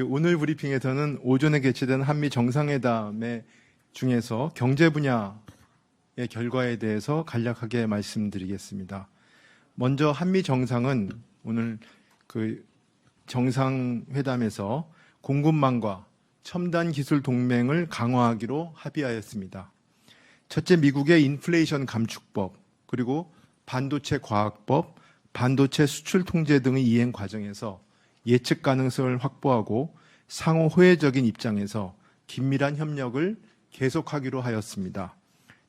오늘 브리핑에서는 오전에 개최된 한미 정상회담의 중에서 경제 분야의 결과에 대해서 간략하게 말씀드리겠습니다. 먼저 한미 정상은 오늘 정상회담에서 공급망과 첨단 기술 동맹을 강화하기로 합의하였습니다. 첫째, 미국의 인플레이션 감축법, 그리고 반도체 과학법, 반도체 수출 통제 등의 이행 과정에서 예측 가능성을 확보하고 상호 호혜적인 입장에서 긴밀한 협력을 계속하기로 하였습니다.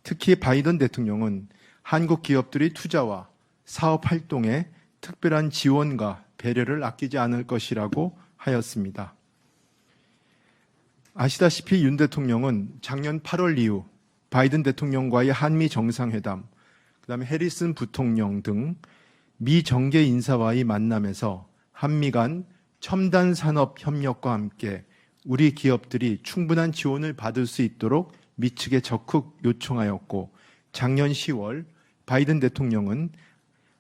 특히 바이든 대통령은 한국 기업들의 투자와 사업 활동에 특별한 지원과 배려를 아끼지 않을 것이라고 하였습니다. 아시다시피 윤 대통령은 작년 8월 이후 바이든 대통령과의 한미 정상회담, 그다음에 해리슨 부통령 등 미 정계 인사와의 만남에서 한미 간 첨단 산업 협력과 함께 우리 기업들이 충분한 지원을 받을 수 있도록 미 측에 적극 요청하였고, 작년 10월 바이든 대통령은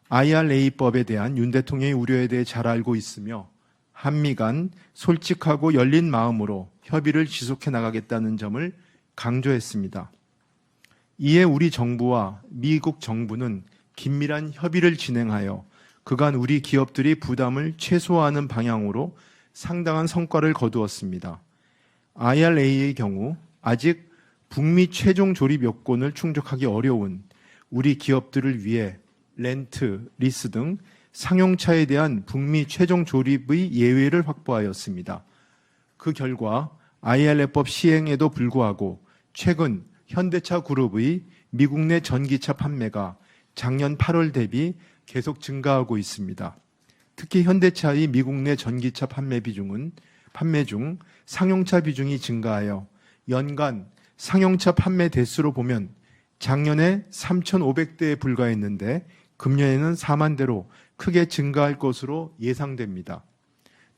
IRA법에 대한 윤 대통령의 우려에 대해 잘 알고 있으며 한미 간 솔직하고 열린 마음으로 협의를 지속해 나가겠다는 점을 강조했습니다. 이에 우리 정부와 미국 정부는 긴밀한 협의를 진행하여 그간 우리 기업들이 부담을 최소화하는 방향으로 상당한 성과를 거두었습니다. IRA의 경우 아직 북미 최종 조립 요건을 충족하기 어려운 우리 기업들을 위해 렌트, 리스 등 상용차에 대한 북미 최종 조립의 예외를 확보하였습니다. 그 결과 IRA법 시행에도 불구하고 최근 현대차 그룹의 미국 내 전기차 판매가 작년 8월 대비 계속 증가하고 있습니다. 특히 현대차의 미국 내 전기차 판매 중 상용차 비중이 증가하여 연간 상용차 판매 대수로 보면 작년에 3,500대에 불과했는데 금년에는 4만 대로 크게 증가할 것으로 예상됩니다.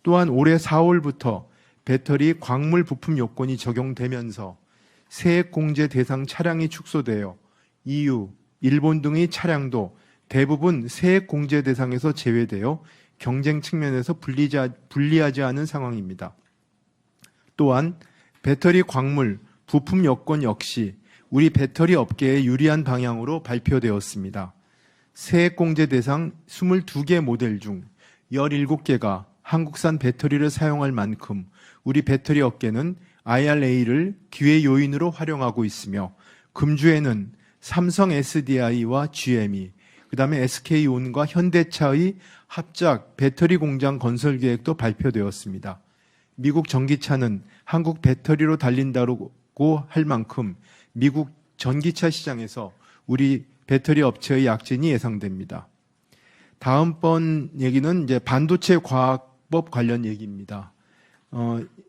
또한 올해 4월부터 배터리 광물 부품 요건이 적용되면서 세액공제 대상 차량이 축소되어 EU, 일본 등의 차량도 대부분 세액공제 대상에서 제외되어 경쟁 측면에서 불리하지 않은 상황입니다. 또한 배터리 광물 부품 여건 역시 우리 배터리 업계에 유리한 방향으로 발표되었습니다. 세액공제 대상 22개 모델 중 17개가 한국산 배터리를 사용할 만큼 우리 배터리 업계는 IRA를 기회 요인으로 활용하고 있으며, 금주에는 삼성 SDI와 GM이, 그다음에 SK온과 현대차의 합작 배터리 공장 건설 계획도 발표되었습니다. 미국 전기차는 한국 배터리로 달린다고 할 만큼 미국 전기차 시장에서 우리 배터리 업체의 약진이 예상됩니다. 다음번 얘기는 이제 반도체 과학법 관련 얘기입니다.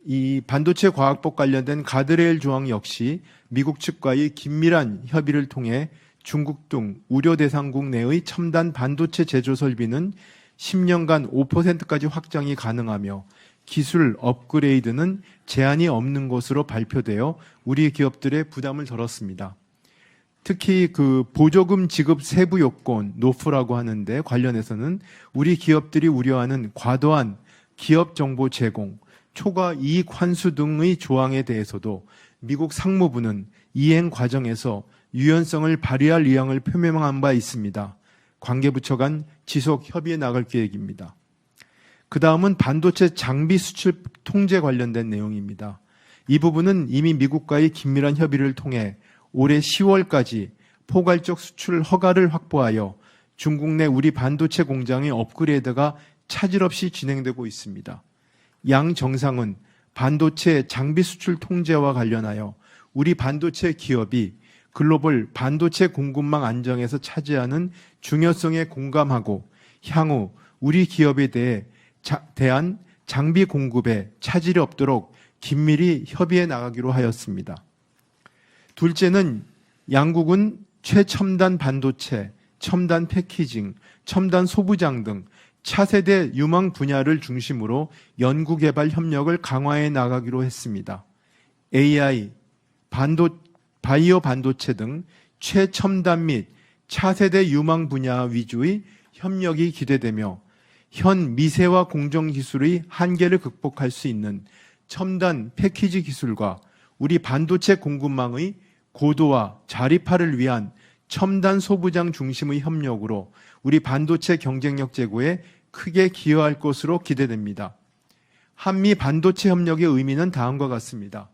이 반도체 과학법 관련된 가드레일 조항 역시 미국 측과의 긴밀한 협의를 통해 중국 등 우려 대상국 내의 첨단 반도체 제조 설비는 10년간 5%까지 확장이 가능하며 기술 업그레이드는 제한이 없는 것으로 발표되어 우리 기업들의 부담을 덜었습니다. 특히 보조금 지급 세부 요건, 노프라고 하는데 관련해서는 우리 기업들이 우려하는 과도한 기업 정보 제공, 초과 이익 환수 등의 조항에 대해서도 미국 상무부는 이행 과정에서 유연성을 발휘할 의향을 표명한 바 있습니다. 관계부처 간 지속 협의해 나갈 계획입니다. 그 다음은 반도체 장비 수출 통제 관련된 내용입니다. 이 부분은 이미 미국과의 긴밀한 협의를 통해 올해 10월까지 포괄적 수출 허가를 확보하여 중국 내 우리 반도체 공장의 업그레이드가 차질 없이 진행되고 있습니다. 양 정상은 반도체 장비 수출 통제와 관련하여 우리 반도체 기업이 글로벌 반도체 공급망 안정에서 차지하는 중요성에 공감하고 향후 우리 기업에 대한 장비 공급에 차질이 없도록 긴밀히 협의해 나가기로 하였습니다. 둘째는 양국은 최첨단 반도체, 첨단 패키징, 첨단 소부장 등 차세대 유망 분야를 중심으로 연구개발 협력을 강화해 나가기로 했습니다. AI, 바이오 반도체 등 최첨단 및 차세대 유망 분야 위주의 협력이 기대되며 현 미세화 공정 기술의 한계를 극복할 수 있는 첨단 패키지 기술과 우리 반도체 공급망의 고도화, 자립화를 위한 첨단 소부장 중심의 협력으로 우리 반도체 경쟁력 제고에 크게 기여할 것으로 기대됩니다. 한미 반도체 협력의 의미는 다음과 같습니다.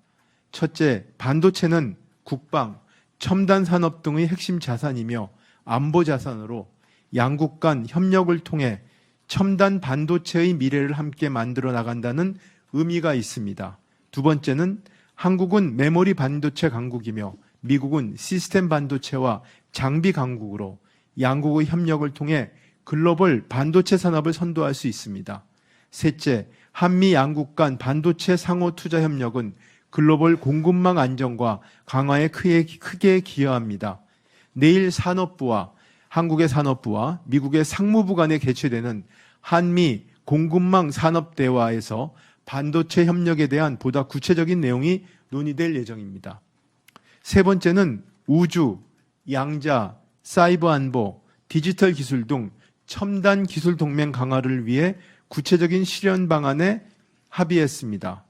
첫째, 반도체는 국방, 첨단 산업 등의 핵심 자산이며 안보 자산으로 양국 간 협력을 통해 첨단 반도체의 미래를 함께 만들어 나간다는 의미가 있습니다. 두 번째는 한국은 메모리 반도체 강국이며 미국은 시스템 반도체와 장비 강국으로 양국의 협력을 통해 글로벌 반도체 산업을 선도할 수 있습니다. 셋째, 한미 양국 간 반도체 상호 투자 협력은 글로벌 공급망 안정과 강화에 크게 기여합니다. 내일 산업부와 한국의 산업부와 미국의 상무부 간에 개최되는 한미 공급망 산업대화에서 반도체 협력에 대한 보다 구체적인 내용이 논의될 예정입니다. 세 번째는 우주, 양자, 사이버 안보, 디지털 기술 등 첨단 기술 동맹 강화를 위해 구체적인 실현 방안에 합의했습니다.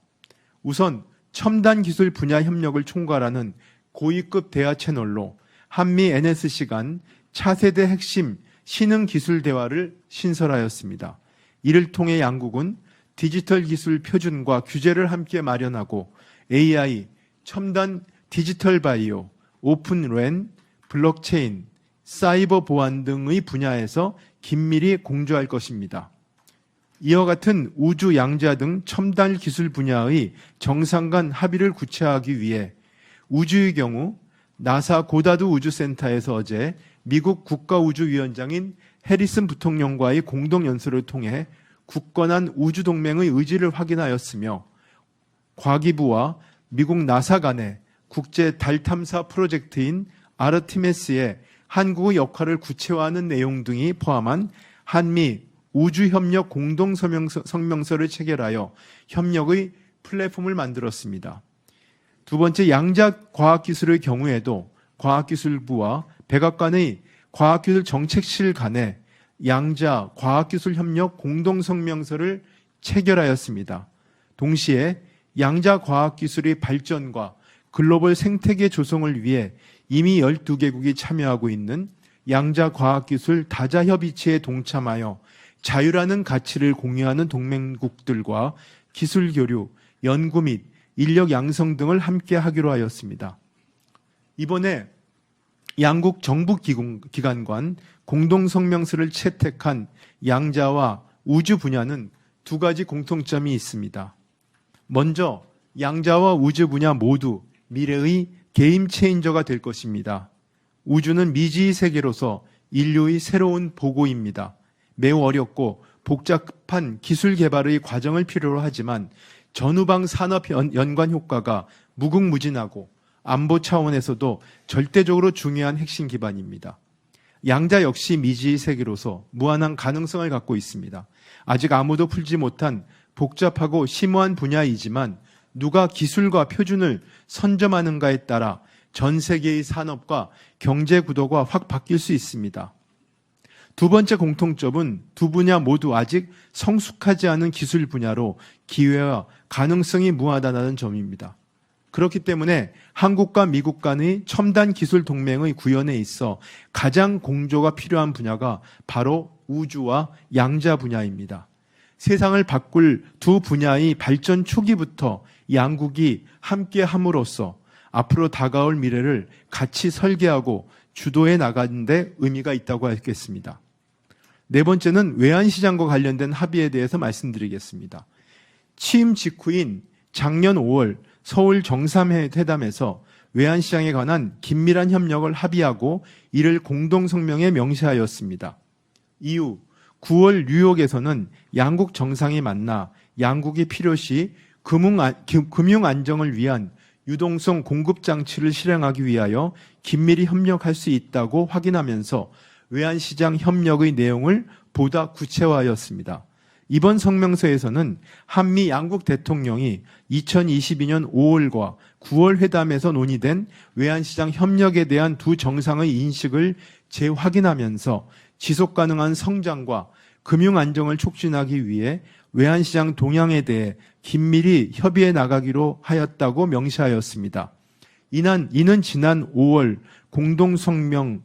우선 첨단 기술 분야 협력을 총괄하는 고위급 대화 채널로 한미 NSC 간 차세대 핵심 신흥 기술 대화를 신설하였습니다. 이를 통해 양국은 디지털 기술 표준과 규제를 함께 마련하고 AI, 첨단 디지털 바이오, 오픈 랜, 블록체인, 사이버 보안 등의 분야에서 긴밀히 공조할 것입니다. 이와 같은 우주, 양자 등 첨단 기술 분야의 정상 간 합의를 구체화하기 위해 우주의 경우 나사 고다드 우주센터에서 어제 미국 국가우주위원장인 해리슨 부통령과의 공동연설을 통해 굳건한 우주동맹의 의지를 확인하였으며 과기부와 미국 나사 간의 국제 달 탐사 프로젝트인 아르테미스의 한국의 역할을 구체화하는 내용 등이 포함한 한미 우주협력 공동성명서를 체결하여 협력의 플랫폼을 만들었습니다. 두 번째, 양자과학기술의 경우에도 과학기술부와 백악관의 과학기술 정책실 간에 양자 과학기술협력 공동성명서를 체결하였습니다. 동시에 양자과학기술의 발전과 글로벌 생태계 조성을 위해 이미 12개국이 참여하고 있는 양자과학기술 다자협의체에 동참하여 자유라는 가치를 공유하는 동맹국들과 기술 교류, 연구 및 인력 양성 등을 함께 하기로 하였습니다. 이번에 양국 정부 기관 간 공동성명서를 채택한 양자와 우주 분야는 두 가지 공통점이 있습니다. 먼저 양자와 우주 분야 모두 미래의 게임 체인저가 될 것입니다. 우주는 미지의 세계로서 인류의 새로운 보고입니다. 매우 어렵고 복잡한 기술 개발의 과정을 필요로 하지만 전후방 산업 연관 효과가 무궁무진하고 안보 차원에서도 절대적으로 중요한 핵심 기반입니다. 양자 역시 미지의 세계로서 무한한 가능성을 갖고 있습니다. 아직 아무도 풀지 못한 복잡하고 심오한 분야이지만 누가 기술과 표준을 선점하는가에 따라 전 세계의 산업과 경제 구도가 확 바뀔 수 있습니다. 두 번째 공통점은 두 분야 모두 아직 성숙하지 않은 기술 분야로 기회와 가능성이 무하다는 점입니다. 그렇기 때문에 한국과 미국 간의 첨단 기술 동맹의 구현에 있어 가장 공조가 필요한 분야가 바로 우주와 양자 분야입니다. 세상을 바꿀 두 분야의 발전 초기부터 양국이 함께 함으로써 앞으로 다가올 미래를 같이 설계하고 주도해 나가는 데 의미가 있다고 하겠습니다. 네 번째는 외환시장과 관련된 합의에 대해서 말씀드리겠습니다. 취임 직후인 작년 5월 서울 정상회담에서 외환시장에 관한 긴밀한 협력을 합의하고 이를 공동성명에 명시하였습니다. 이후 9월 뉴욕에서는 양국 정상이 만나 양국이 필요시 금융 안정을 위한 유동성 공급 장치를 실행하기 위하여 긴밀히 협력할 수 있다고 확인하면서 외환시장 협력의 내용을 보다 구체화하였습니다. 이번 성명서에서는 한미 양국 대통령이 2022년 5월과 9월 회담에서 논의된 외환시장 협력에 대한 두 정상의 인식을 재확인하면서 지속가능한 성장과 금융 안정을 촉진하기 위해 외환시장 동향에 대해 긴밀히 협의해 나가기로 하였다고 명시하였습니다. 이는 지난 5월 공동성명과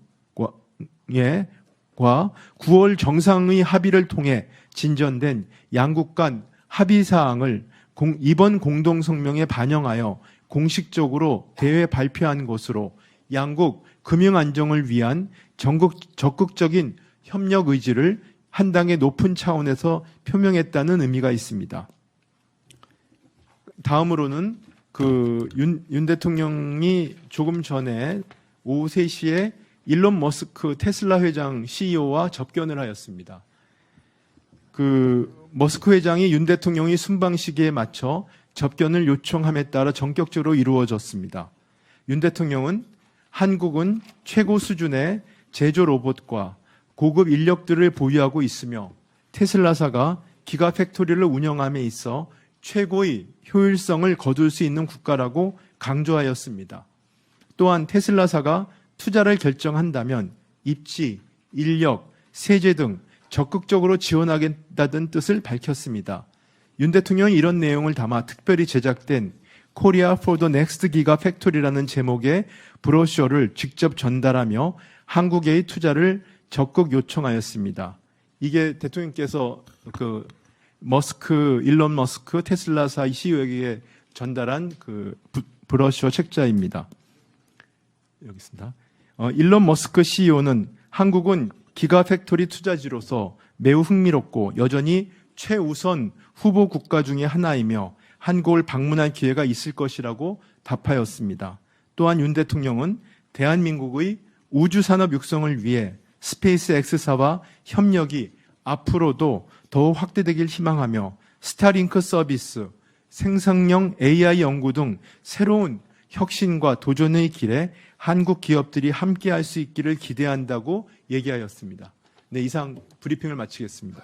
9월 정상의 합의를 통해 진전된 양국 간 합의사항을 이번 공동성명에 반영하여 공식적으로 대회 발표한 것으로 양국 금융 안정을 위한 적극적인 협력 의지를 한 당의 높은 차원에서 표명했다는 의미가 있습니다. 다음으로는 윤 대통령이 조금 전에 오후 3시에 일론 머스크 테슬라 회장 CEO와 접견을 하였습니다. 머스크 회장이 윤 대통령이 순방 시기에 맞춰 접견을 요청함에 따라 전격적으로 이루어졌습니다. 윤 대통령은 한국은 최고 수준의 제조 로봇과 고급 인력들을 보유하고 있으며 테슬라사가 기가팩토리를 운영함에 있어 최고의 효율성을 거둘 수 있는 국가라고 강조하였습니다. 또한 테슬라사가 투자를 결정한다면 입지, 인력, 세제 등 적극적으로 지원하겠다는 뜻을 밝혔습니다. 윤 대통령이 이런 내용을 담아 특별히 제작된 Korea for the Next Gigafactory라는 제목의 브로셔를 직접 전달하며 한국의 투자를 적극 요청하였습니다. 이게 대통령께서 일론 머스크 테슬라사 CEO에게 전달한 브로셔 책자입니다. 여기 있습니다. 일론 머스크 CEO는 한국은 기가팩토리 투자지로서 매우 흥미롭고 여전히 최우선 후보 국가 중에 하나이며 한국을 방문할 기회가 있을 것이라고 답하였습니다. 또한 윤 대통령은 대한민국의 우주산업 육성을 위해 스페이스 X사와 협력이 앞으로도 더욱 확대되길 희망하며 스타링크 서비스, 생성형 AI 연구 등 새로운 혁신과 도전의 길에 한국 기업들이 함께할 수 있기를 기대한다고 얘기하였습니다. 네, 이상 브리핑을 마치겠습니다.